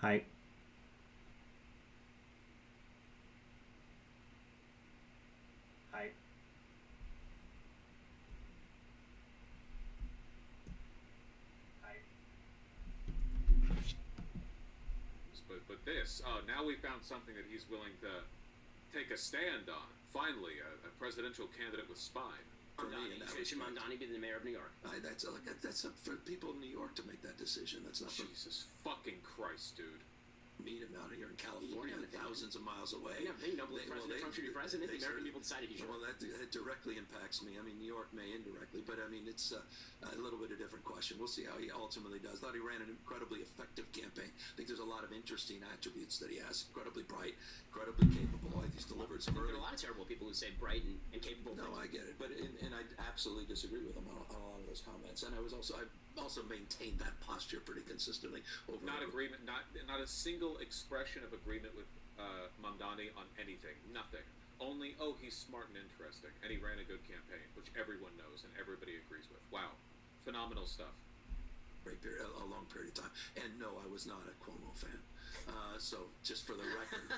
Hi. Hi. Hi. But this, now we found something that he's willing to take a stand on. Finally, a presidential candidate with spine. For me, and that Should Mamdani be the mayor of New York? that's up for people in New York to make that decision. That's not for Jesus fucking Christ, dude. me to out here in California, thousands of miles away. Yeah, they don't believe President Trump should be president. The American people decided he should. Well, that directly impacts me. I mean, New York may indirectly, but I mean, it's a little bit of a different question. We'll see how he ultimately does. Thought he ran an incredibly effective campaign. I think there's a lot of interesting attributes that he has. Incredibly bright, incredibly capable. I think he's delivered some There early. are a lot of terrible people who say bright and capable. No, things. I get it, but and I absolutely disagree with him on a lot of those comments. And I also maintained that posture pretty consistently over. Not agreement, not a single expression of agreement with Mamdani on anything. Nothing. Only, oh, he's smart and interesting, and he ran a good campaign, which everyone knows and everybody agrees with. Wow, phenomenal stuff. A long period of time. And no, I was not a Cuomo fan. So just for the record,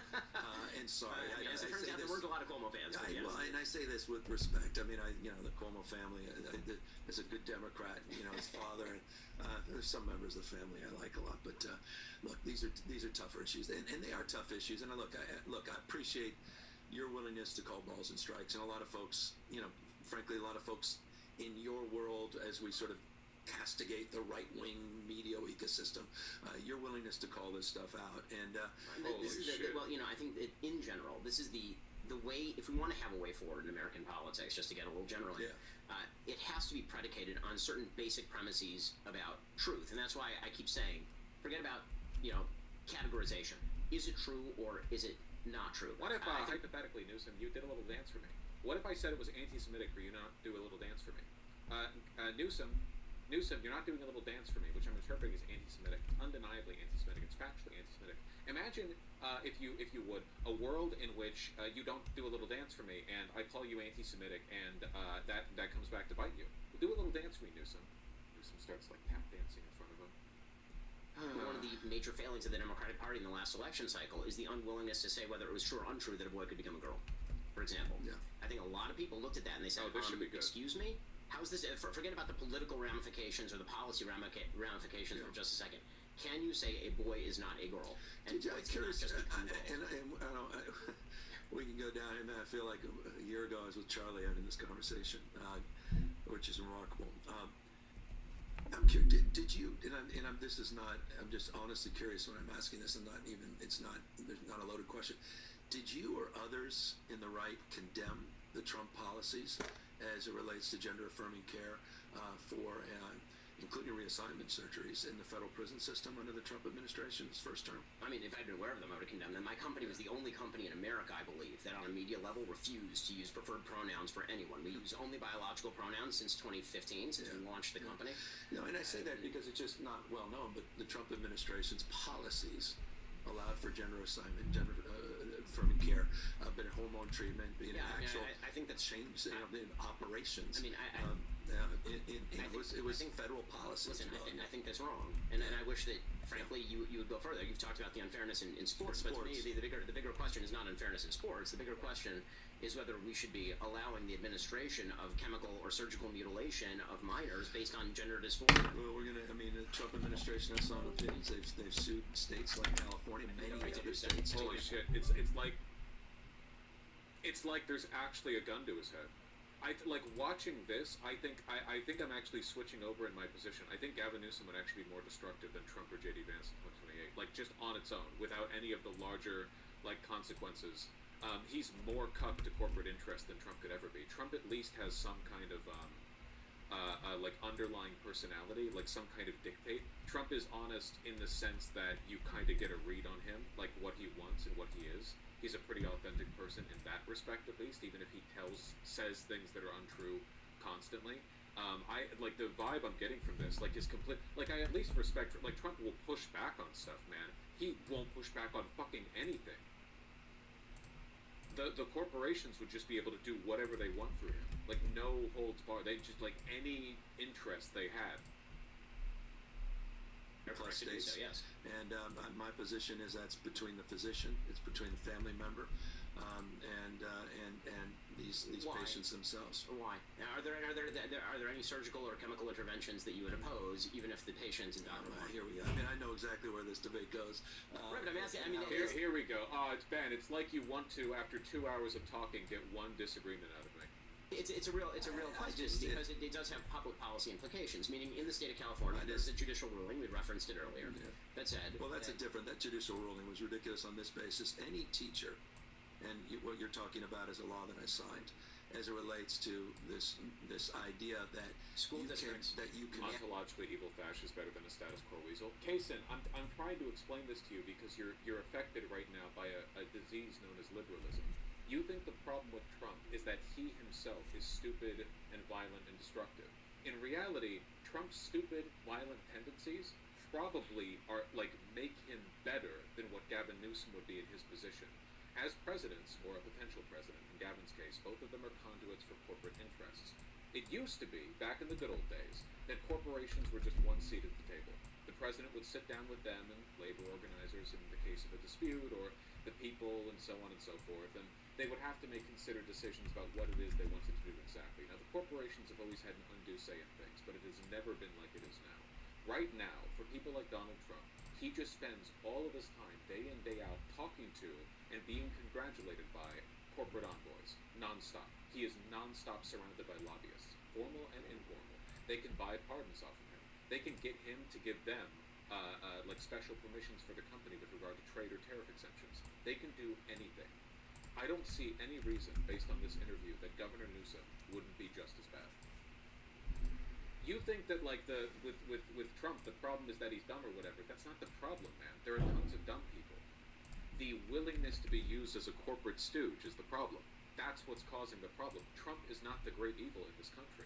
and sorry, As it turns out, there weren't a lot of Cuomo fans. Well, and I say this with respect. I mean, the Cuomo family is a good Democrat. His father. There's some members of the family I like a lot, but look, these are tougher issues, and they are tough issues. And I appreciate your willingness to call balls and strikes, and a lot of folks, frankly, a lot of folks in your world, as we sort of castigate the right-wing media ecosystem, your willingness to call this stuff out, and I think that in general, this is the way. If we want to have a way forward in American politics, just to get a little general, it has to be predicated on certain basic premises about truth, and that's why I keep saying, forget about categorization. Is it true or is it not true? What if, hypothetically, Newsom, you did a little dance for me? What if I said it was anti-Semitic for you not to do a little dance for me? Newsom, you're not doing a little dance for me, which I'm interpreting as anti-Semitic. It's undeniably anti-Semitic. It's factually anti-Semitic. Imagine, if you would, a world in which you don't do a little dance for me, and I call you anti-Semitic, and that comes back to bite you. Do a little dance for me, Newsom. Newsom starts like tap dancing in front of him. One of the major failings of the Democratic Party in the last election cycle is the unwillingness to say whether it was true or untrue that a boy could become a girl, for example. Yeah. I think a lot of people looked at that and they said, this should be good. excuse me? How's this? Forget about the political ramifications or the policy ramifications for just a second. Can you say a boy is not a girl? And boys cannot just become girls. We can go down, and I feel like a year ago I was with Charlie having this conversation, which is remarkable. I'm curious. Did you? This is not. I'm just honestly curious when I'm asking this. It's not. There's not a loaded question. Did you or others in the right condemn the Trump policies as it relates to gender-affirming care including reassignment surgeries in the federal prison system under the Trump administration's first term? I mean, if I'd been aware of them, I would have condemned them. My company was the only company in America, I believe, that on a media level refused to use preferred pronouns for anyone. We use only biological pronouns since 2015, since we launched the company. No, and I say that because it's just not well known, but the Trump administration's policies allowed for gender assignment, affirming care, but hormone treatment, I think that's changed in operations. I mean, it was federal policy. Listen, I think that's wrong, and I wish that, frankly, you would go further. You've talked about the unfairness in sports, but to me, the bigger question is not unfairness in sports. The bigger question is whether we should be allowing the administration of chemical or surgical mutilation of minors based on gender dysphoria. Well, the Trump administration has some opinions. They've sued states like California, many other states. Holy shit! It's like there's actually a gun to his head. Like watching this. I think I'm actually switching over in my position. I think Gavin Newsom would actually be more destructive than Trump or JD Vance in 2028. Like just on its own, without any of the larger consequences. He's more cuffed to corporate interest than Trump could ever be. Trump at least has some kind of underlying personality, like some kind of dictate. Trump is honest in the sense that you kind of get a read on him, like what he wants and what he is. He's a pretty authentic person in that respect, at least, even if he says things that are untrue constantly. I like the vibe I'm getting from this, like his complete, like I at least respect, like Trump will push back on stuff, man. He won't push back on fucking anything. The corporations would just be able to do whatever they want through him, like no holds barred. They just like any interest they had. plus to do states. so, yes. And my position is that's between the physician, it's between the family member, and these patients themselves. Why? Now, are there any surgical or chemical interventions that you would oppose, even if the patients and doctor want? Here we go. I mean, I know exactly where this debate goes. Right, but I'm asking. I mean, here we go. Oh, it's Ben. It's like you want to, after 2 hours of talking, get one disagreement out of me. It's a real question because it does have public policy implications. Meaning, in the state of California, there's a judicial ruling. We referenced it earlier. Yeah. That said, well, that's that judicial ruling was ridiculous on this basis. Any teacher, and what you're talking about is a law that I signed, as it relates to this idea that school districts that you can ontologically evil fascist better than a status quo weasel. Kason, I'm trying to explain this to you because you're affected right now by a disease known as liberalism. You think the problem with Trump is that he himself is stupid and violent and destructive. In reality, Trump's stupid, violent tendencies probably are make him better than what Gavin Newsom would be in his position. As presidents, or a potential president in Gavin's case, both of them are conduits for corporate interests. It used to be, back in the good old days, that corporations were just one seat at the table. The president would sit down with them and labor organizers in the case of a dispute, or the people, and so on and so forth, and they would have to make considered decisions about what it is they wanted to do exactly. Now, the corporations have always had an undue say in things, but it has never been like it is now. Right now, for people like Donald Trump, he just spends all of his time, day in, day out, talking to and being congratulated by corporate envoys, nonstop. He is nonstop surrounded by lobbyists, formal and informal. They can buy pardons off of him. They can get him to give them special permissions for the company with regard to trade or tariff exemptions. They can do anything. I don't see any reason, based on this interview, that Governor Newsom wouldn't be just as bad. You think that with Trump, the problem is that he's dumb or whatever. That's not the problem, man. There are tons of dumb people. The willingness to be used as a corporate stooge is the problem. That's what's causing the problem. Trump is not the great evil in this country.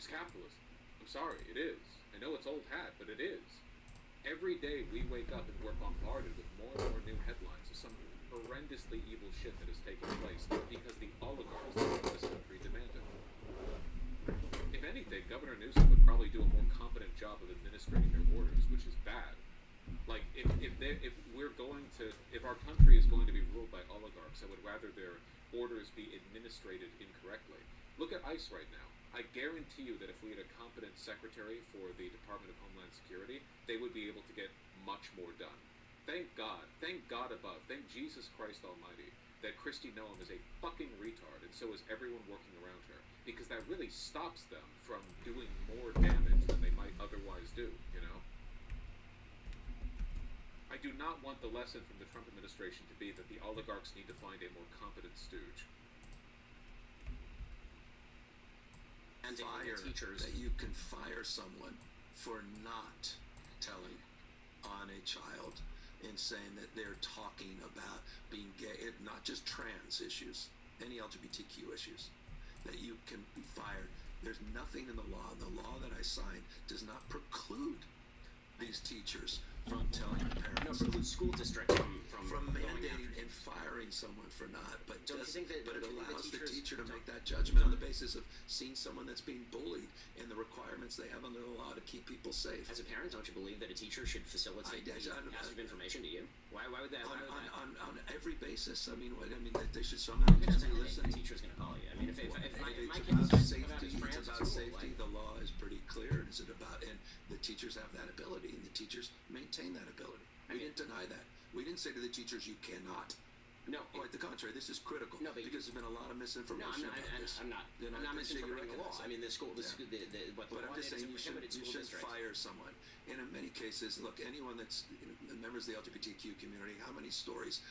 It's capitalism. I'm sorry, it is. I know it's old hat, but it is. Every day we wake up and we're bombarded with more and more new headlines of some horrendously evil shit that is taking place because the oligarchs that run this country demand it. If anything, Governor Newsom would probably do a more competent job of administrating their orders, which is bad. If our country is going to be ruled by oligarchs, I would rather their orders be administrated incorrectly. Look at ICE right now. I guarantee you that if we had a competent secretary for the Department of Homeland Security, they would be able to get much more done. Thank God above, thank Jesus Christ Almighty that Kristi Noem is a fucking retard, and so is everyone working around her, because that really stops them from doing more damage than they might otherwise do, you know? I do not want the lesson from the Trump administration to be that the oligarchs need to find a more competent stooge. And teachers that you can fire someone for not telling on a child and saying that they're talking about being gay, not just trans issues, any LGBTQ issues, that you can be fired. There's nothing in the law. The law that I signed does not preclude these teachers from telling parents. No, preclude school districts from mandating and firing someone for not, but it allows the teacher to make that judgment on the basis of seeing someone that's being bullied and the requirements they have under the law to keep people safe. As a parent, don't you believe that a teacher should facilitate the passage of information to you? Why would that? On every basis. I mean, that they should somehow be listening. The teacher's going to call you. I mean, if my it's kid about is safety, trans, it's about safety. The law is pretty clear. Is it about, and the teachers have that ability, and the teachers maintain that ability. We didn't deny that. We didn't say to the teachers, you cannot. No, quite the contrary. This is critical because there's been a lot of misinformation about this. I'm not misinterpreting the law. I mean, the school, what the law is, you should fire someone. And in many cases, look, anyone that's members of the LGBTQ community, how many stories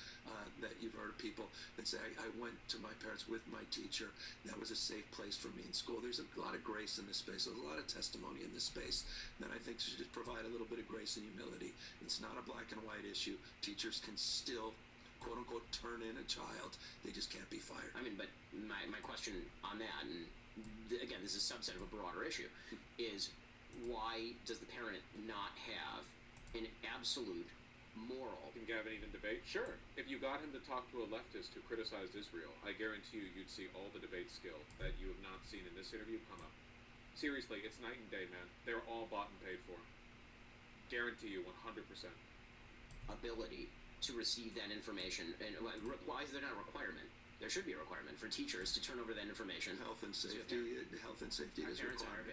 that you've heard of people that say, I went to my parents with my teacher. That was a safe place for me in school. There's a lot of grace in this space. There's a lot of testimony in this space that I think should just provide a little bit of grace and humility. It's not a black and white issue. Teachers can still quote unquote turn in a child. They just can't be fired. I mean, but my question on that, and again, this is a subset of a broader issue, is why does the parent not have an absolute moral? Can Gavin even debate? Sure. If you got him to talk to a leftist who criticized Israel, I guarantee you'd see all the debate skill that you have not seen in this interview come up. Seriously, it's night and day, man. They're all bought and paid for. Guarantee you 100%. Ability to receive that information, and why is there not a requirement? There should be a requirement for teachers to turn over that information. Health and safety is required.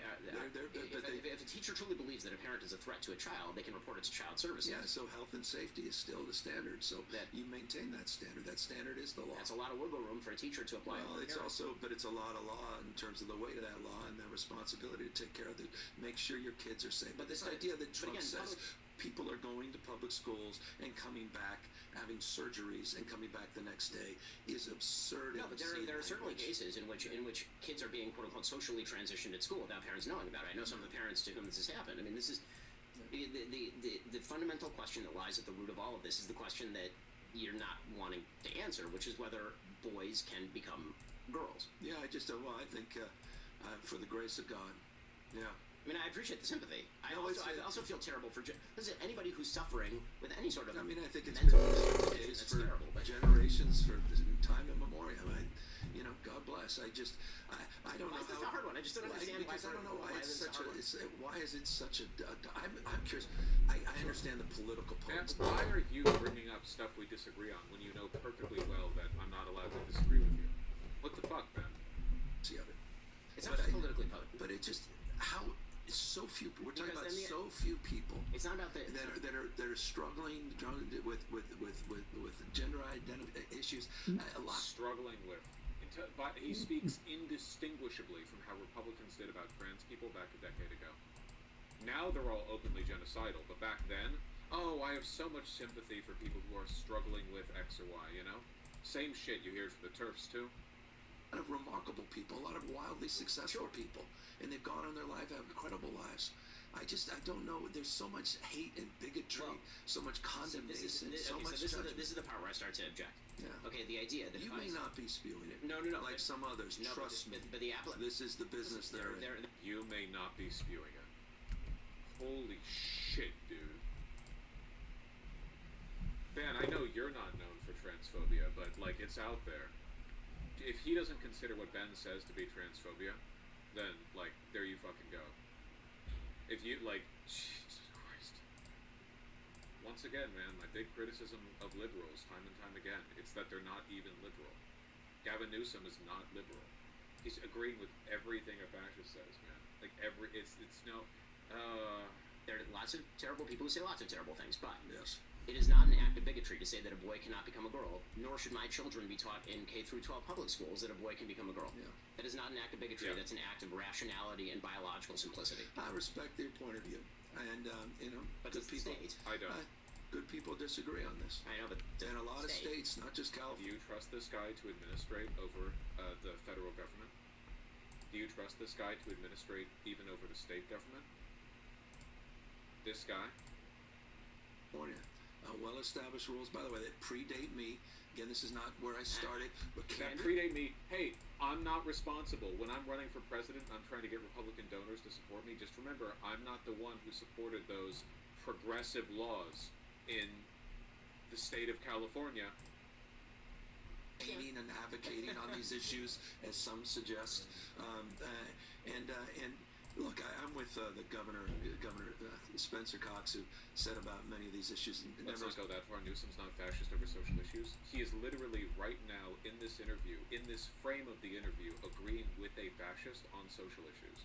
If a teacher truly believes that a parent is a threat to a child, they can report it to child services. Yeah, so health and safety is still the standard. So that you maintain that standard. That standard is the law. That's a lot of wiggle room for a teacher to apply. Well, it's also, but it's a lot of law in terms of the weight of that law and the responsibility to take care of it. Make sure your kids are safe. But this idea that Trump says people are going to public schools and coming back, having surgeries and coming back the next day is absurd. No, but there are certainly cases in which kids are being quote unquote socially transitioned at school without parents knowing about it. I know some of the parents to whom this has happened. I mean, this is the fundamental question that lies at the root of all of this is the question that you're not wanting to answer, which is whether boys can become girls. Yeah, I think for the grace of God. Yeah. I mean, I appreciate the sympathy. I also feel terrible for anybody who's suffering with any sort of. I mean, I think it's mental been the case for terrible, generations, for time immemorial. God bless. I don't know. It's a hard one. I just don't understand why it's such a. Why is it such a? I'm curious. I understand the political points. Why are you bringing up stuff we disagree on when you know perfectly well that I'm not allowed to disagree with you? What the fuck, man? See of it. It's not politically potent. But it just how. It's so few. We're talking about so few people. It's not about that are struggling with gender identity issues. A lot struggling with. But he speaks indistinguishably from how Republicans did about trans people back a decade ago. Now they're all openly genocidal, but back then, I have so much sympathy for people who are struggling with X or Y. Same shit you hear from the TERFs too. A lot of remarkable people, a lot of wildly successful people, and they've gone on their life, have incredible lives. I don't know. There's so much hate and bigotry, so much condemnation, this is the part where I start to object. Yeah. Okay, the idea that you may not be spewing it. No. Like some others. No, trust me. But this is the business they're in. You may not be spewing it. Holy shit, dude. Ben, I know you're not known for transphobia, but it's out there. If he doesn't consider what Ben says to be transphobia, then there you fucking go. If you Jesus Christ. Once again, man, my big criticism of liberals, time and time again, it's that they're not even liberal. Gavin Newsom is not liberal. He's agreeing with everything a fascist says, man. There are lots of terrible people who say lots of terrible things, but yes. It is not an act of bigotry to say that a boy cannot become a girl, nor should my children be taught in K through 12 public schools that a boy can become a girl. Yeah. That is not an act of bigotry. Yeah. That's an act of rationality and biological simplicity. I respect their point of view, and but good people. I don't. Good people disagree on this. I know, but in a lot of states, not just California. Do you trust this guy to administrate over the federal government? Do you trust this guy to administrate even over the state government? This guy? California. Well-established rules, by the way, that predate me. Again, this is not where I started. But that predate me. Hey, I'm not responsible. When I'm running for president, I'm trying to get Republican donors to support me. Just remember, I'm not the one who supported those progressive laws in the state of California. And advocating on these issues, as some suggest, and look, I'm with the Governor Spencer Cox, who said about many of these issues. Let's not go that far. Newsom's not fascist over social issues. He is literally right now in this interview, in this frame of the interview, agreeing with a fascist on social issues.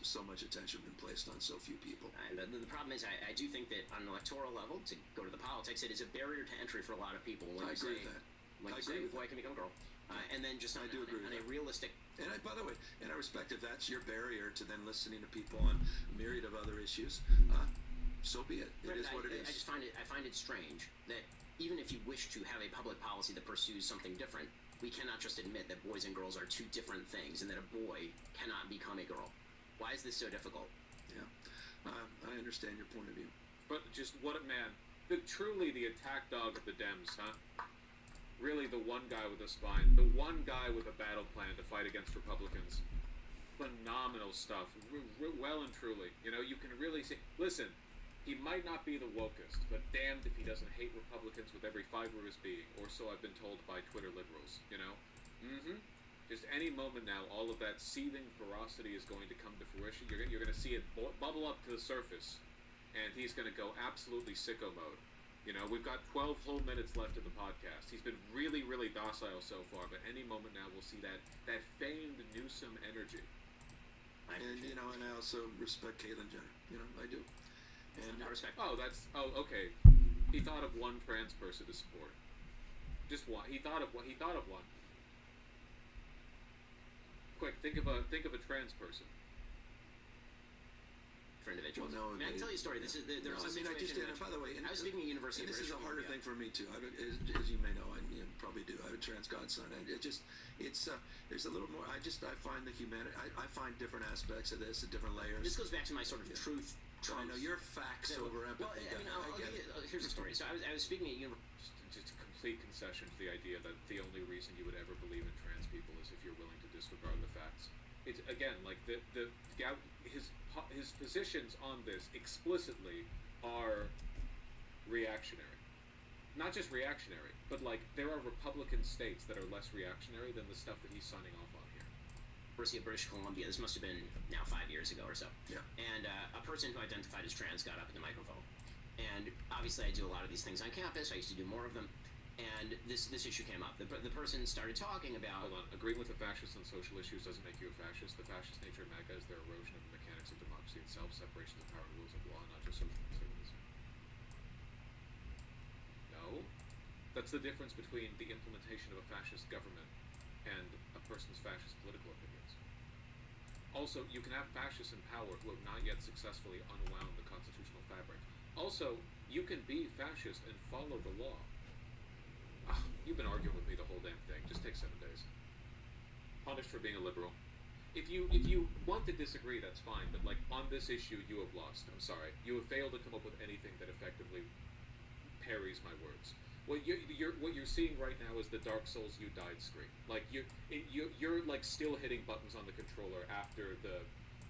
So much attention been placed on so few people. The problem is, I do think that on an electoral level, to go to the politics, it is a barrier to entry for a lot of people. When I agree with that. When you say boy can become a girl, and then just on a realistic. And by the way, I respect if that's your barrier to then listening to people on a myriad of other issues. So be it. It is what it is. I find it strange that even if you wish to have a public policy that pursues something different, we cannot just admit that boys and girls are two different things, and that a boy cannot become a girl. Why is this so difficult? Yeah, I understand your point of view. But just what a man. Truly the attack dog of the Dems, huh? Really the one guy with a spine. The one guy with a battle plan to fight against Republicans. Phenomenal stuff. Well and truly. You can really see. Listen, he might not be the wokest, but damned if he doesn't hate Republicans with every fiber of his being. Or so I've been told by Twitter liberals, Mm-hmm. Just any moment now, all of that seething ferocity is going to come to fruition. You're going to see it bubble up to the surface, and he's going to go absolutely sicko mode. You know, we've got 12 whole minutes left of the podcast. He's been really, really docile so far, but any moment now we'll see that famed Newsom energy. And you know, and I also respect Caitlyn Jenner. You know, I do. And I respect. Okay. He thought of one trans person to support. Just one. He thought of one. Quick, think of a trans person. For individuals. Well, no, I can tell you a story. This is there was a situation. By the way, I was speaking at University. And of this is British a harder Columbia. thing for me too. As you may know, and you probably do. I have a trans godson, and it's there's a little more. I find the humanity. I find different aspects of this, and different layers. This goes back to my sort of truth. I know you're facts over empathy. Well, I mean, here's the story. So I was speaking at University. Just a complete concession to the idea that the only reason you would ever believe in trans people is if you're willing to disregard the facts. It's again like his positions on this explicitly are reactionary. Not just reactionary, but like there are Republican states that are less reactionary than the stuff that he's signing off on here. University of British Columbia. This must have been now 5 years ago or so. Yeah. And a person who identified as trans got up in the microphone. And obviously I do a lot of these things on campus. I used to do more of them. And this issue came up. The person started talking about... Hold on. Agreeing with the fascists on social issues doesn't make you a fascist. The fascist nature of MAGA is their erosion of the mechanics of democracy itself, separation of power and rules of law, not just social conservatism. No. That's the difference between the implementation of a fascist government and a person's fascist political opinions. Also, you can have fascists in power who have not yet successfully unwound the constitutional fabric. Also, you can be fascist and follow the law. You've been arguing with me the whole damn thing. Just take 7 days. Punished for being a liberal. If you want to disagree, that's fine. But like on this issue, you have lost. I'm sorry. You have failed to come up with anything that effectively parries my words. What you're seeing right now is the Dark Souls "You Died" screen. Like you're like still hitting buttons on the controller after the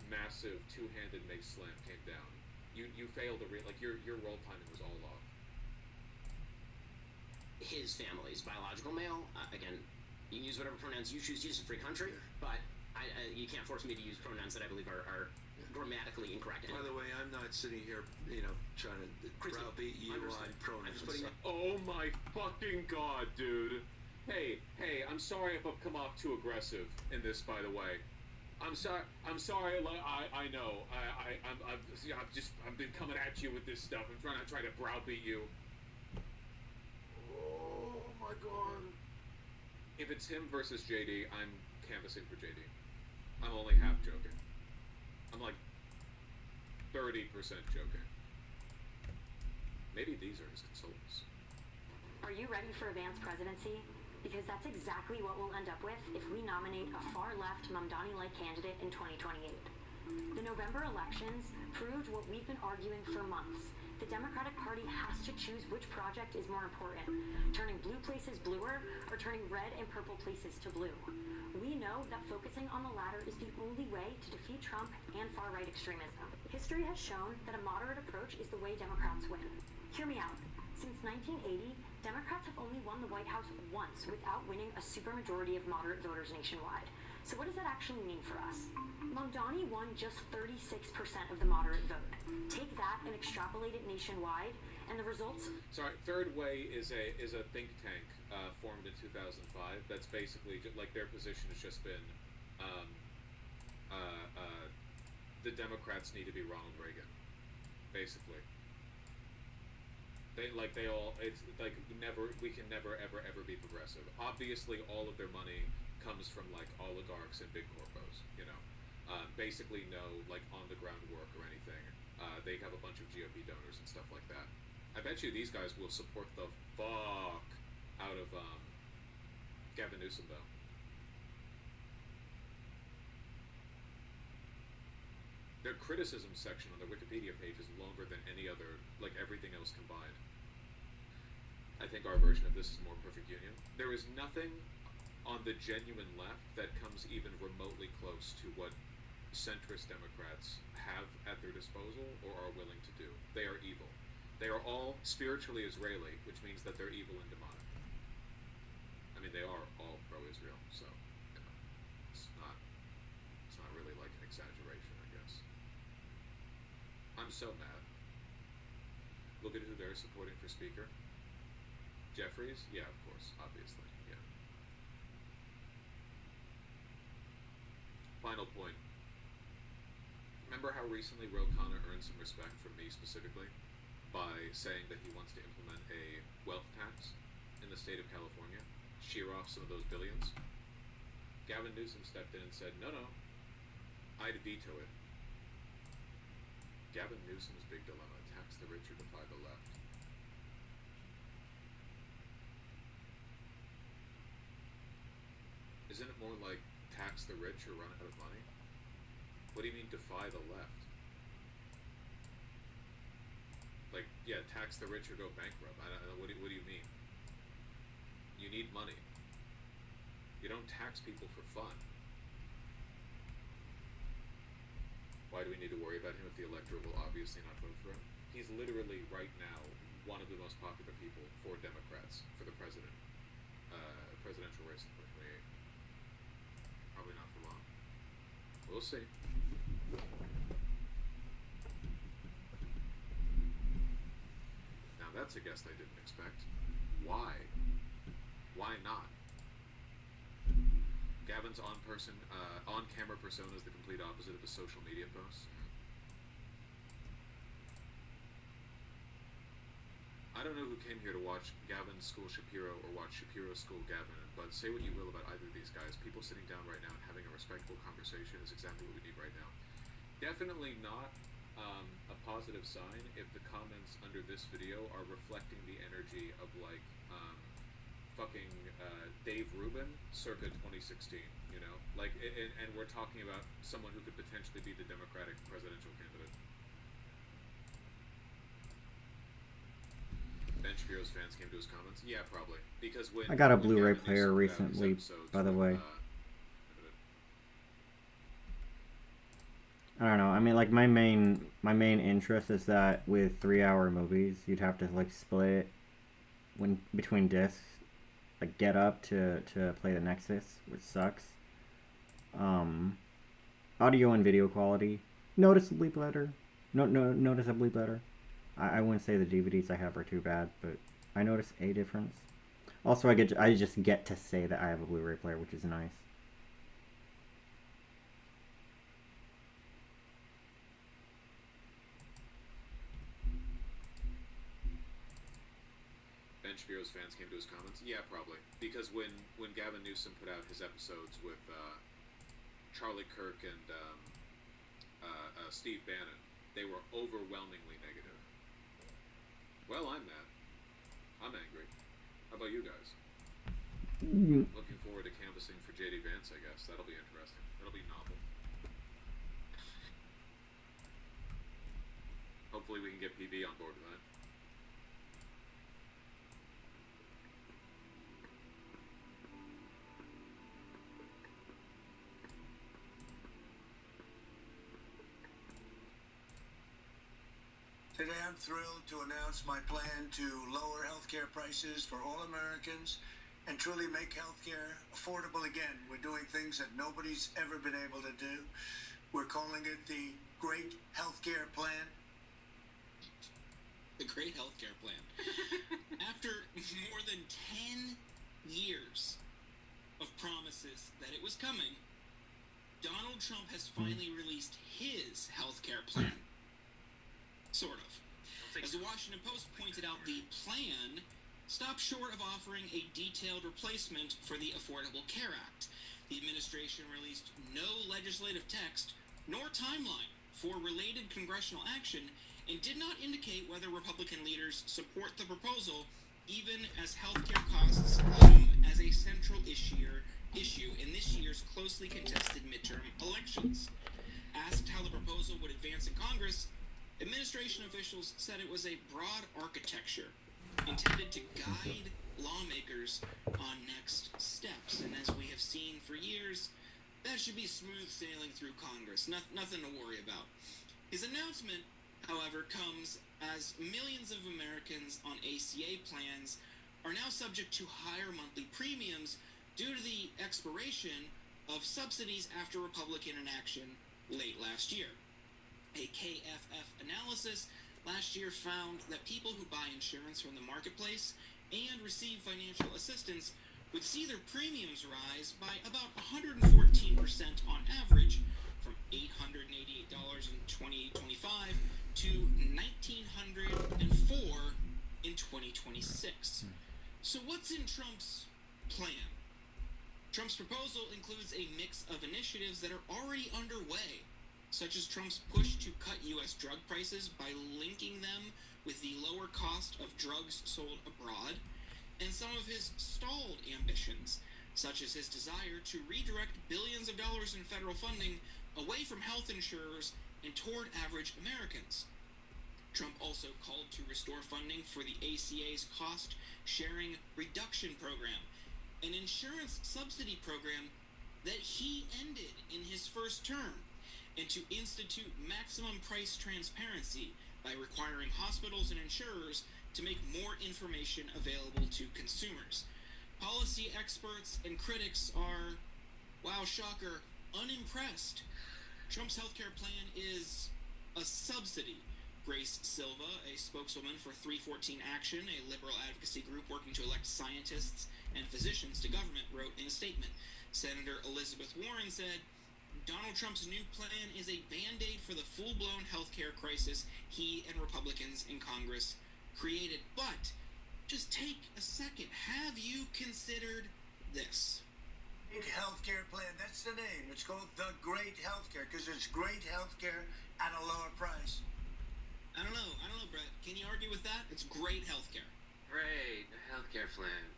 massive two-handed mace slam came down. You failed to your roll timing was all off. His family's biological male. Again, you can use whatever pronouns you choose to use in a free country, but you can't force me to use pronouns that I believe are grammatically incorrect. By the way, I'm not sitting here, trying to browbeat you on pronouns. Oh my fucking god, dude! Hey, I'm sorry if I've come off too aggressive in this. By the way, I'm sorry. I know. I've been coming at you with this stuff. I'm trying to browbeat you. Oh my god. If it's him versus JD, I'm canvassing for JD. I'm only half joking. I'm like 30% joking. Maybe these are his consultants. Are you ready for a Vance presidency? Because that's exactly what we'll end up with if we nominate a far-left Mamdani-like candidate in 2028. The November elections proved what we've been arguing for months. The Democratic Party has to choose which project is more important, turning blue places bluer or turning red and purple places to blue. We know that focusing on the latter is the only way to defeat Trump and far-right extremism. History has shown that a moderate approach is the way Democrats win. Hear me out. Since 1980, Democrats have only won the White House once without winning a supermajority of moderate voters nationwide. So what does that actually mean for us? Mamdani won just 36% of the moderate vote. Take that and extrapolate it nationwide, and the results... Sorry, Third Way is a think tank formed in 2005. That's basically just, like their position has just been the Democrats need to be Ronald Reagan, basically. We can never ever be progressive. Obviously, all of their money comes from like oligarchs and big corpos, basically no like on the ground work or anything. They have a bunch of GOP donors and stuff like that. I bet you these guys will support the fuck out of Gavin Newsom though. Their criticism section on their Wikipedia page is longer than any other, like everything else combined. I think our version of this is more perfect union. There is nothing on the genuine left that comes even remotely close to what centrist Democrats have at their disposal or are willing to do. They are evil. They are all spiritually Israeli, which means that they're evil and demonic. I mean, they are all pro-Israel, so... exaggeration, I guess. I'm so mad. Look at who they're supporting for speaker. Jeffries? Yeah, of course, obviously, yeah. Final point. Remember how recently Ro Khanna earned some respect from me specifically by saying that he wants to implement a wealth tax in the state of California, shear off some of those billions? Gavin Newsom stepped in and said, no, I'd veto it. Gavin Newsom's big dilemma, tax the rich or defy the left. Isn't it more like tax the rich or run out of money? What do you mean defy the left? Like, yeah, tax the rich or go bankrupt. I don't know, what do you mean? You need money. You don't tax people for fun. Why do we need to worry about him if the electorate will obviously not vote for him? He's literally, right now, one of the most popular people for Democrats for the presidential race in 2028. Probably not for long. We'll see. Now that's a guest I didn't expect. Why? Why not? Gavin's on-camera persona is the complete opposite of his social media posts. I don't know who came here to watch Gavin School Shapiro or watch Shapiro School Gavin, but say what you will about either of these guys, people sitting down right now and having a respectful conversation is exactly what we need right now. Definitely not a positive sign if the comments under this video are reflecting the energy of, like, fucking Dave Rubin circa 2016, you know? Like, and we're talking about someone who could potentially be the Democratic presidential candidate. Ben Shapiro's fans came to his comments? Yeah, probably. Because when I got a Blu-ray player recently, by the way. I don't know. I mean, like, my main interest is that with 3-hour movies, you'd have to, like, split it between discs. Like, Get Up to play the Nexus, which sucks. Audio and video quality noticeably better. Noticeably better. I wouldn't say the DVDs I have are too bad, but I notice a difference. Also, I just get to say that I have a Blu-ray player, which is nice. Ben Shapiro's fans came to his comments? Yeah, probably. Because when Gavin Newsom put out his episodes with Charlie Kirk and Steve Bannon, they were overwhelmingly negative. Well, I'm mad. I'm angry. How about you guys? Looking forward to canvassing for J.D. Vance, I guess. That'll be interesting. That'll be novel. Hopefully we can get PB on board with that. Today I'm thrilled to announce my plan to lower healthcare prices for all Americans and truly make healthcare affordable again. We're doing things that nobody's ever been able to do. We're calling it the Great Healthcare Plan. The Great Healthcare Plan. After more than 10 years of promises that it was coming, Donald Trump has finally released his healthcare plan. Sort of. As the Washington Post pointed out, the plan stopped short of offering a detailed replacement for the Affordable Care Act. The administration released no legislative text nor timeline for related congressional action and did not indicate whether Republican leaders support the proposal, even as healthcare costs loom as a central issue in this year's closely contested midterm elections. Asked how the proposal would advance in Congress, administration officials said it was a broad architecture intended to guide lawmakers on next steps. And as we have seen for years, that should be smooth sailing through Congress. Nothing to worry about. His announcement, however, comes as millions of Americans on ACA plans are now subject to higher monthly premiums due to the expiration of subsidies after Republican inaction late last year. A KFF analysis last year found that people who buy insurance from the marketplace and receive financial assistance would see their premiums rise by about 114% on average, from $888 in 2025 to $1,904 in 2026. So what's in Trump's plan? Trump's proposal includes a mix of initiatives that are already underway, such as Trump's push to cut U.S. drug prices by linking them with the lower cost of drugs sold abroad, and some of his stalled ambitions, such as his desire to redirect billions of dollars in federal funding away from health insurers and toward average Americans. Trump also called to restore funding for the ACA's cost sharing reduction program, an insurance subsidy program that he ended in his first term, and to institute maximum price transparency by requiring hospitals and insurers to make more information available to consumers. Policy experts and critics are, wow, shocker, unimpressed. Trump's healthcare plan is a subsidy. Grace Silva, a spokeswoman for 314 Action, a liberal advocacy group working to elect scientists and physicians to government, wrote in a statement. Senator Elizabeth Warren said, Donald Trump's new plan is a band-aid for the full-blown healthcare crisis he and Republicans in Congress created. But just take a second. Have you considered this? Great Healthcare Plan. That's the name. It's called the Great Healthcare because it's great healthcare at a lower price. I don't know, Brett. Can you argue with that? It's great healthcare. Great healthcare plan.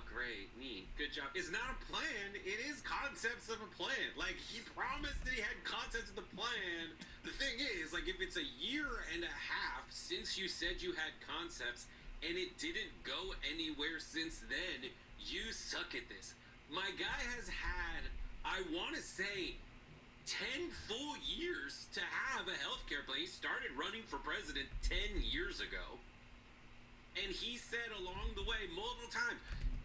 Great, neat, good job. It's not a plan. It is concepts of a plan. Like, he promised that he had concepts of the plan. The thing is, like, if it's a year and a half since you said you had concepts and it didn't go anywhere since then, you suck at this. My guy has had, I want to say, 10 full years to have a healthcare plan. He started running for president 10 years ago. And he said along the way multiple times,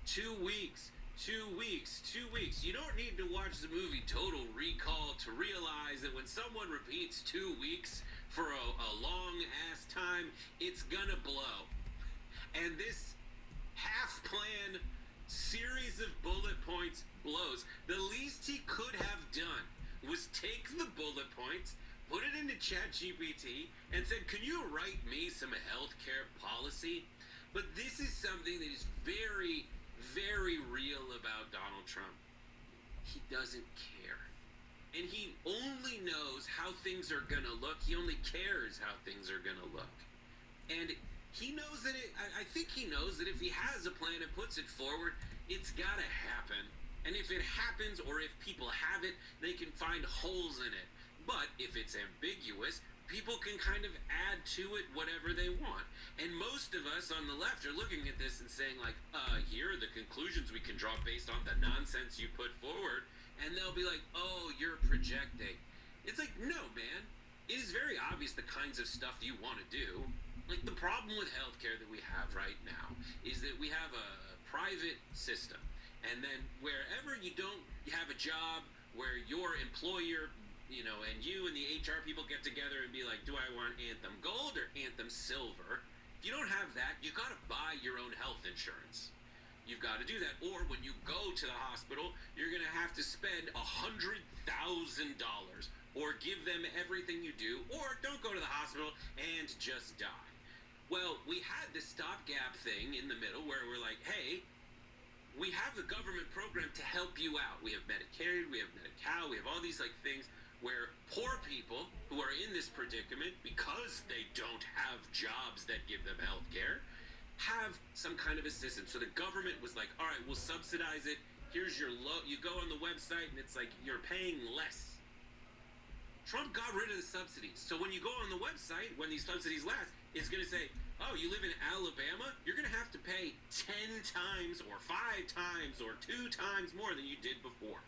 2 weeks, 2 weeks, 2 weeks. You don't need to watch the movie Total Recall to realize that when someone repeats 2 weeks for a long-ass time, it's gonna blow. And this half-plan series of bullet points blows. The least he could have done was take the bullet points, put it into ChatGPT, and said, can you write me some healthcare policy? But this is something that is very, very real about Donald Trump. He doesn't care. And he only knows how things are going to look. He only cares how things are going to look. And he knows that I think he knows that if he has a plan and puts it forward, it's got to happen. And if it happens, or if people have it, they can find holes in it. But if it's ambiguous, people can kind of add to it whatever they want. And most of us on the left are looking at this and saying, like, here are the conclusions we can draw based on the nonsense you put forward. And they'll be like, oh, you're projecting. It's like, no, man. It is very obvious the kinds of stuff you want to do. Like, the problem with healthcare that we have right now is that we have a private system. And then wherever you don't have a job, where your employer, you know, and you and the HR people get together and be like, do I want Anthem Gold or Anthem Silver? If you don't have that, you got to buy your own health insurance. You've got to do that. Or when you go to the hospital, you're going to have to spend $100,000 or give them everything you do, or don't go to the hospital and just die. Well, we had this stopgap thing in the middle where we're like, hey, we have the government program to help you out. We have Medicare, we have Medi-Cal, we have all these like things where poor people who are in this predicament because they don't have jobs that give them health care have some kind of assistance. So the government was like, all right, we'll subsidize it. Here's your you go on the website and it's like you're paying less. Trump got rid of the subsidies. So when you go on the website, when these subsidies last, it's going to say, oh, you live in Alabama? You're going to have to pay 10 times or 5 times or 2 times more than you did before.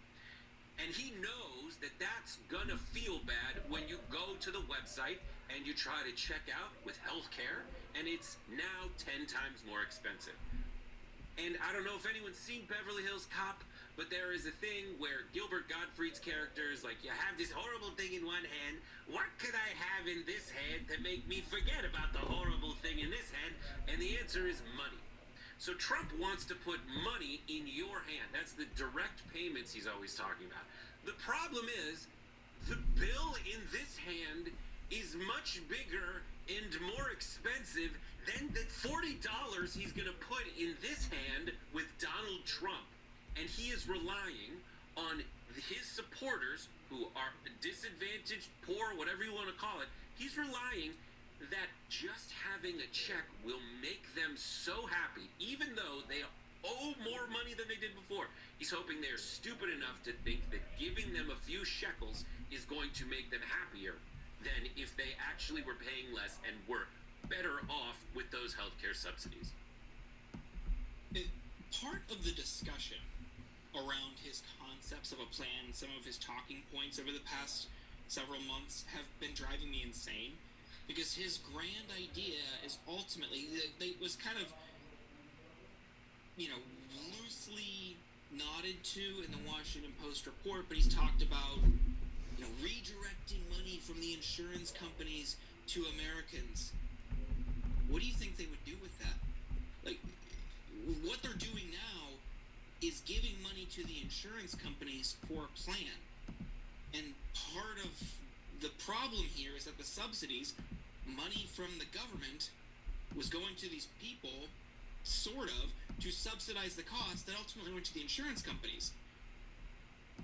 And he knows that that's gonna feel bad when you go to the website and you try to check out with healthcare, and it's now 10 times more expensive. And I don't know if anyone's seen Beverly Hills Cop, But there is a thing where Gilbert Gottfried's character is like, you have this horrible thing in one hand. What could I have in this hand to make me forget about the horrible thing in this hand? And the answer is money. So Trump wants to put money in your hand. That's the direct payments he's always talking about. The problem is, the bill in this hand is much bigger and more expensive than the $40 he's going to put in this hand with Donald Trump. And he is relying on his supporters, who are disadvantaged, poor, whatever you want to call it. He's relying that just having a check will make them so happy, even though they owe more money than they did before. He's hoping they're stupid enough to think that giving them a few shekels is going to make them happier than if they actually were paying less and were better off with those healthcare subsidies. Part of the discussion around his concepts of a plan, some of his talking points over the past several months have been driving me insane, because his grand idea is ultimately, it was kind of, loosely nodded to in the Washington Post report, but he's talked about, redirecting money from the insurance companies to Americans. What do you think they would do with that? Like, what they're doing now is giving money to the insurance companies for a plan. And part of the problem here is that the subsidies, money from the government, was going to these people, sort of, to subsidize the cost that ultimately went to the insurance companies.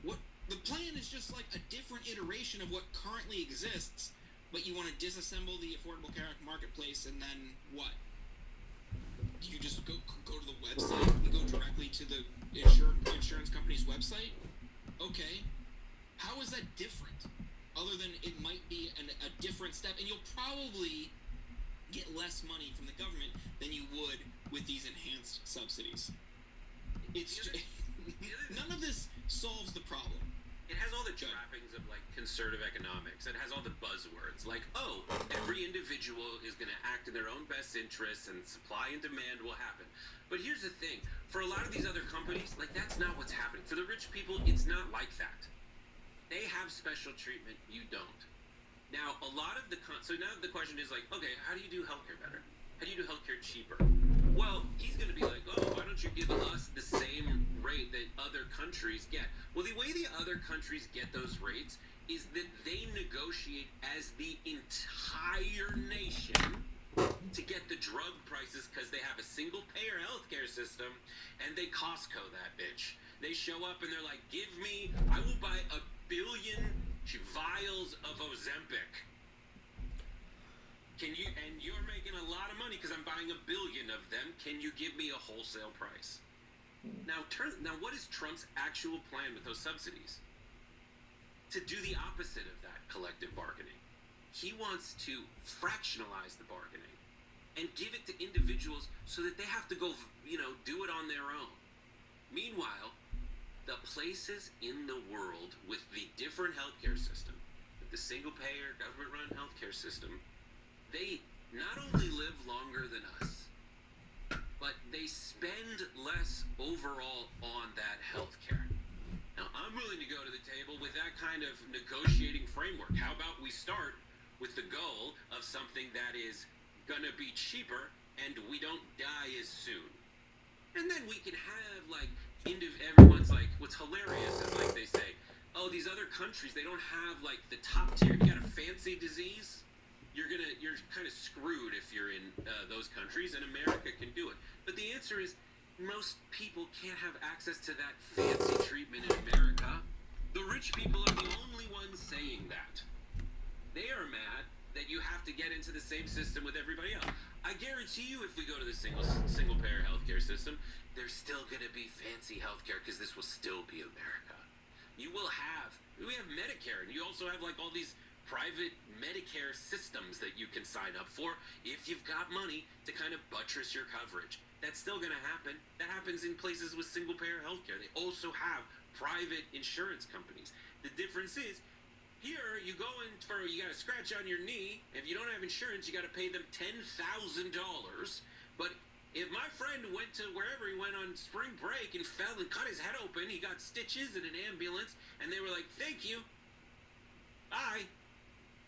What the plan is just like a different iteration of what currently exists, but you want to disassemble the Affordable Care Act marketplace, and then what? You just go to the website, you go directly to the insurance company's website? Okay. How is that different? Other than it might be a different step, and you'll probably get less money from the government than you would with these enhanced subsidies. None of this solves the problem. It has all the trappings of like conservative economics. It has all the buzzwords like, oh, every individual is going to act in their own best interests and supply and demand will happen. But here's the thing, for a lot of these other companies, like, that's not what's happening. For the rich people, it's not like that. They have special treatment, you don't. Now, a lot of so now the question is like, okay, how do you do healthcare better? How do you do healthcare cheaper? Well, he's going to be like, oh, why don't you give us the same rate that other countries get? Well, the way the other countries get those rates is that they negotiate as the entire nation to get the drug prices, because they have a single-payer healthcare system, and they Costco that bitch. They show up and they're like, I will buy 1 billion vials of Ozempic. And you're making a lot of money because I'm buying 1 billion of them. Can you give me a wholesale price? Now what is Trump's actual plan with those subsidies? To do the opposite of that collective bargaining. He wants to fractionalize the bargaining and give it to individuals so that they have to go, do it on their own. Meanwhile, the places in the world with the different healthcare system, with the single-payer, government-run healthcare system, they not only live longer than us, but they spend less overall on that healthcare. Now, I'm willing to go to the table with that kind of negotiating framework. How about we start with the goal of something that is going to be cheaper and we don't die as soon? And then we can have, like, everyone's like, what's hilarious is, like, they say, oh, these other countries, they don't have, like, the top tier. You got a fancy disease, you're kind of screwed if you're in those countries, and America can do it. But the answer is, most people can't have access to that fancy treatment in America. The rich people are the only ones saying that. They are mad that you have to get into the same system with everybody else. I guarantee you, if we go to the single-payer healthcare system, there's still going to be fancy healthcare, because this will still be America. We have Medicare, and you also have, like, all these private Medicare systems that you can sign up for if you've got money to kind of buttress your coverage. That's still going to happen. That happens in places with single-payer healthcare. They also have private insurance companies. The difference is, here, you go in you got a scratch on your knee. If you don't have insurance, you got to pay them $10,000. But If my friend went to wherever he went on spring break and fell and cut his head open, he got stitches in an ambulance, and they were like, "Thank you. Bye.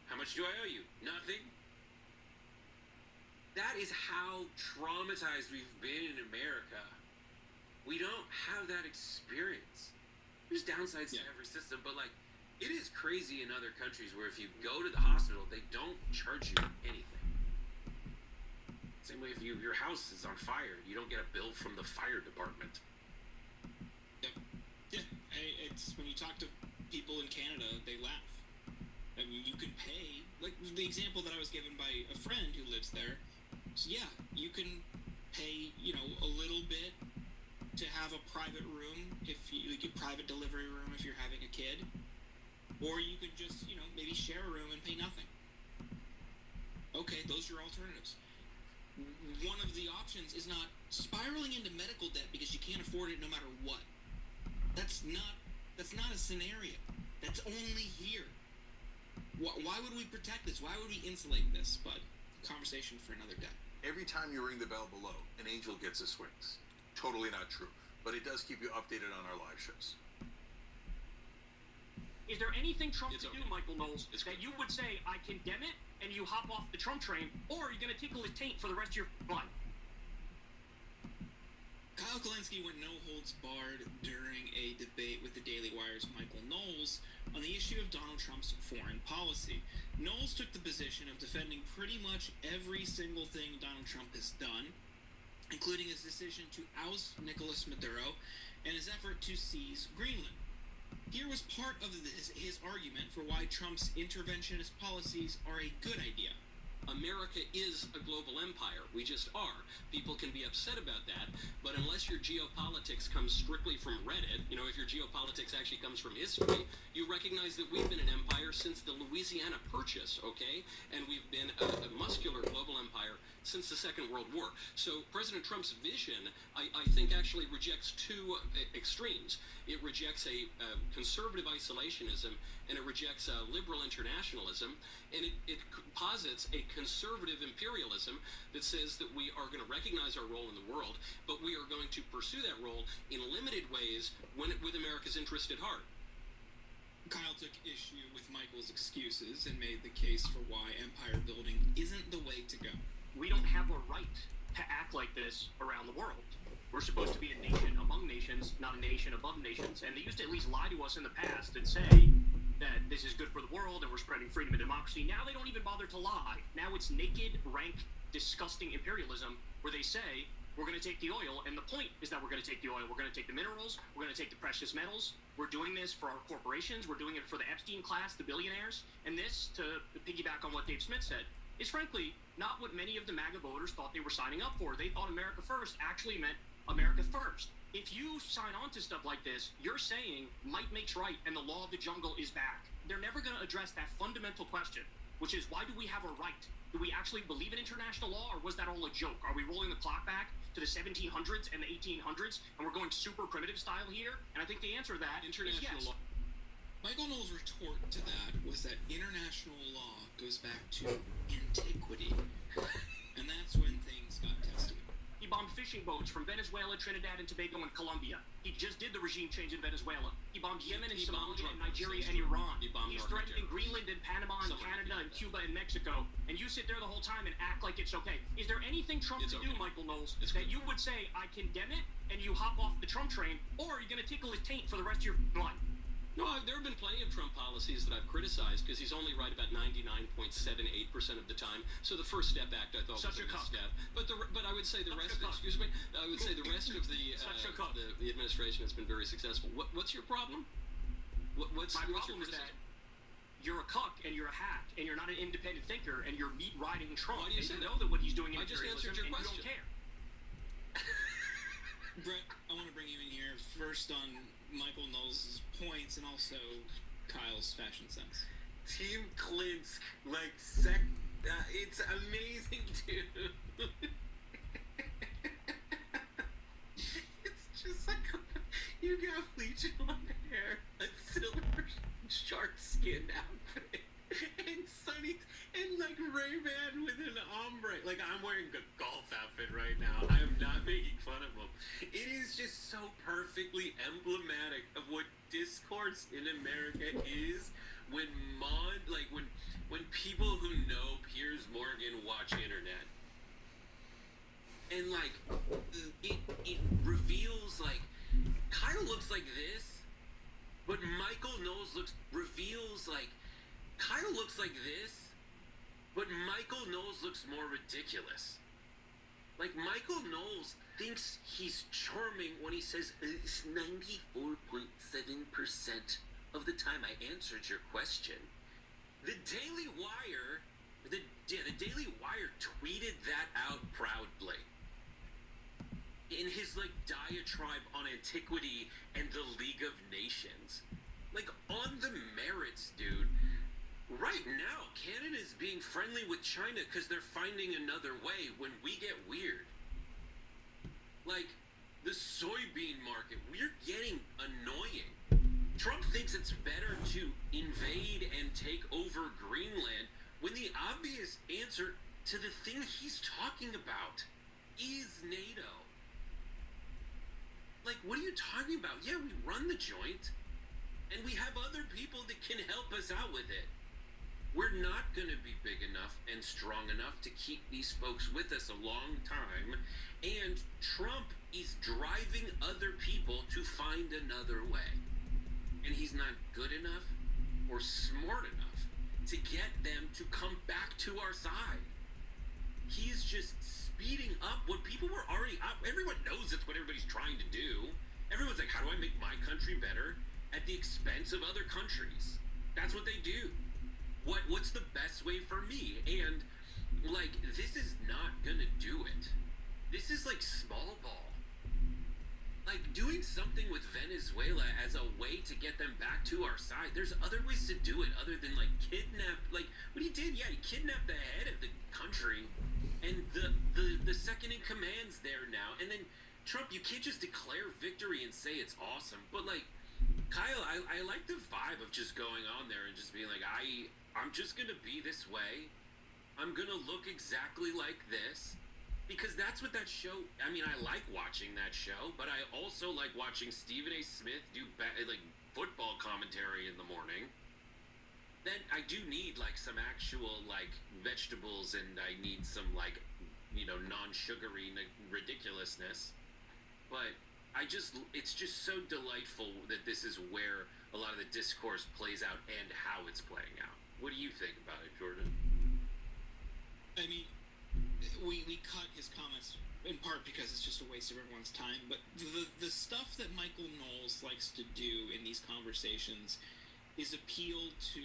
How much do I owe you? Nothing." That is how traumatized we've been in America. We don't have that experience. There's downsides to every system, but like, it is crazy in other countries where if you go to the hospital, they don't charge you anything. Same way if your house is on fire, you don't get a bill from the fire department. Yeah. It's when you talk to people in Canada, they laugh. I mean, you can pay, like the example that I was given by a friend who lives there. So yeah, you can pay, a little bit to have a private room, if you like a private delivery room if you're having a kid, or you could just maybe share a room and pay nothing. Okay, those are your alternatives. One of the options is not spiraling into medical debt because you can't afford it no matter what. That's not a scenario. That's only here. Why would we protect this? Why would we insulate this? But conversation for another day. Every time you ring the bell below, an angel gets his swings. Totally not true, but it does keep you updated on our live shows. Is there anything Trump can do, Michael Knowles, that you would say, I condemn it, and you hop off the Trump train, or are you going to tickle his taint for the rest of your life? Kyle Kalinske went no holds barred during a debate with the Daily Wire's Michael Knowles on the issue of Donald Trump's foreign policy. Knowles took the position of defending pretty much every single thing Donald Trump has done, including his decision to oust Nicolas Maduro and his effort to seize Greenland. Here was part of his argument for why Trump's interventionist policies are a good idea. America is a global empire. We just are. People can be upset about that, but unless your geopolitics comes strictly from Reddit, if your geopolitics actually comes from history, you recognize that we've been an empire since the Louisiana Purchase, okay? And we've been a muscular global empire since the Second World War. So President Trump's vision, I think, actually rejects two extremes. It rejects a conservative isolationism, and it rejects liberal internationalism, and it posits a conservative imperialism that says that we are going to recognize our role in the world, but we are going to pursue that role in limited ways with America's interest at heart. Kyle took issue with Michael's excuses and made the case for why empire building isn't the way to go. We don't have a right to act like this around the world. We're supposed to be a nation among nations, not a nation above nations. And they used to at least lie to us in the past and say that this is good for the world and we're spreading freedom and democracy. Now they don't even bother to lie. Now it's naked, rank, disgusting imperialism where they say, we're going to take the oil, and the point is that we're going to take the oil. We're going to take the minerals. We're going to take the precious metals. We're doing this for our corporations. We're doing it for the Epstein class, the billionaires. And this, to piggyback on what Dave Smith said, is frankly not what many of the MAGA voters thought they were signing up for. They thought America First actually meant America First. If you sign on to stuff like this, you're saying might makes right and the law of the jungle is back. They're never going to address that fundamental question, which is, why do we have a right? Do we actually believe in international law, or was that all a joke? Are we rolling the clock back to the 1700s and the 1800s, and we're going super primitive style here? And I think the answer to that is yes. Law. Michael Knowles' retort to that was that international law goes back to antiquity, and that's when things got testy. He bombed fishing boats from Venezuela, Trinidad, and Tobago, and Colombia. He just did the regime change in Venezuela. He bombed Yemen and Somalia and Nigeria and Iran. He's threatening Greenland and Panama and Canada and Cuba and Mexico. And you sit there the whole time and act like it's okay. Is there anything Trump can do, Michael Knowles, that you would say, I condemn it, and you hop off the Trump train, or are you going to tickle his taint for the rest of your life? No, there have been plenty of Trump policies that I've criticized because he's only right about 99.78% of the time. So the First Step Act, I thought, was a misstep. But I would say the rest. Excuse me. I would say the rest of the administration has been very successful. What's your problem? What's my your problem is that you're a cuck and you're a hack and you're not an independent thinker and you're meat riding Trump. Why do you say know that what he's doing in I just answered your question. You don't care. Brett, I want to bring you in here first on Michael Knowles' points and also Kyle's fashion sense. Team Clint's it's amazing, dude. It's just like you got bleach blonde hair, a silver shark skin outfit, and Ray-Ban with an ombre. Like, I'm wearing a golf outfit right now. I'm making fun of him. It is just so perfectly emblematic of what discourse in America is when when people who know Piers Morgan watch internet. And like it reveals like Kyle looks like this, but Michael Knowles reveals like Kyle looks like this, but Michael Knowles looks more ridiculous. Like, Michael Knowles thinks he's charming when he says, 94.7% of the time I answered your question. The Daily Wire, the Daily Wire tweeted that out proudly. In his, like, diatribe on antiquity and the League of Nations. Like, on the merits, dude. Right now, Canada is being friendly with China because they're finding another way when we get weird. Like, the soybean market, we're getting annoying. Trump thinks it's better to invade and take over Greenland when the obvious answer to the thing he's talking about is NATO. Like, what are you talking about? Yeah, we run the joint, and we have other people that can help us out with it. We're not going to be big enough and strong enough to keep these folks with us a long time, and Trump is driving other people to find another way. And he's not good enough or smart enough to get them to come back to our side. He's just speeding up what people were already up. Everyone knows that's what everybody's trying to do. Everyone's like, how do I make my country better at the expense of other countries? That's what they do. What's the best way for me? And like, this is not gonna do it. This is like small ball. Like, doing something with Venezuela as a way to get them back to our side. There's other ways to do it other than like kidnap. Like what he did, yeah, he kidnapped the head of the country, and the second in command's there now. And then Trump, you can't just declare victory and say it's awesome. But like Kyle, I like the vibe of just going on there and just being like, I'm just gonna be this way. I'm gonna look exactly like this. Because that's what that show, I mean, I like watching that show, but I also like watching Stephen A. Smith do like football commentary in the morning. Then I do need like some actual like vegetables, and I need some like, you know, non-sugary ridiculousness. But it's just so delightful that this is where a lot of the discourse plays out and how it's playing out. What do you think about it, Jordan? I mean, we cut his comments in part because it's just a waste of everyone's time, but the stuff that Michael Knowles likes to do in these conversations is appeal to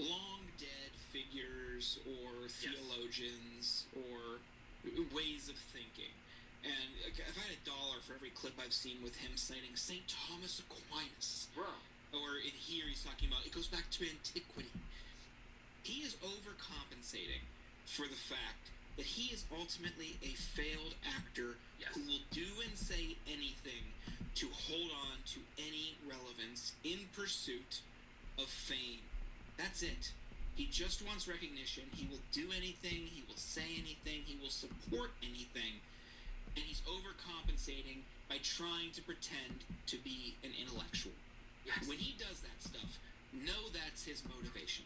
long dead figures or theologians or ways of thinking. And if I had $1 for every clip I've seen with him citing St. Thomas Aquinas, or in here he's talking about, it goes back to antiquity. He is overcompensating for the fact that he is ultimately a failed actor who will do and say anything to hold on to any relevance in pursuit of fame. That's it. He just wants recognition. He will do anything. He will say anything. He will support anything. And he's overcompensating by trying to pretend to be an intellectual. Yes. When he does that stuff, know that's his motivation.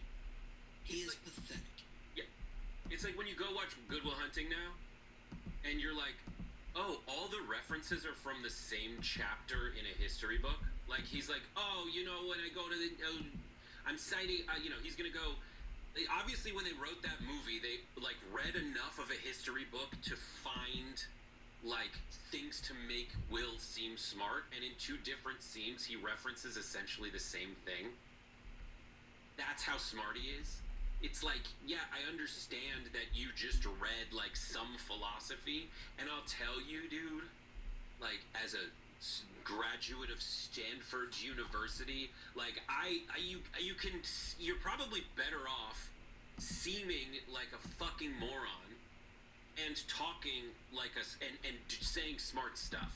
He is pathetic. Yeah. It's like when you go watch Good Will Hunting now, and you're like, oh, all the references are from the same chapter in a history book. Like, he's like, oh, you know, when I go to the, I'm citing, you know, he's going to go, obviously when they wrote that movie, they, like, read enough of a history book to find, like, things to make Will seem smart, and in two different scenes, he references essentially the same thing. That's how smart he is. It's like, yeah, I understand that you just read, like, some philosophy, and I'll tell you, dude, like, as a graduate of Stanford University, like, you're probably better off seeming like a fucking moron and talking like and saying smart stuff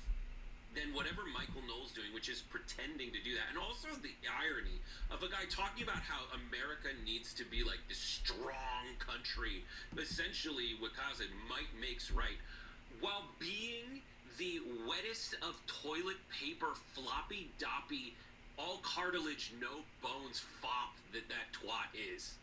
than whatever Michael Knowles doing, which is pretending to do that. And also the irony of a guy talking about how America needs to be like this strong country, essentially Wakaza, might makes right, while being the wettest of toilet paper, floppy doppy, all cartilage, no bones fop that twat is.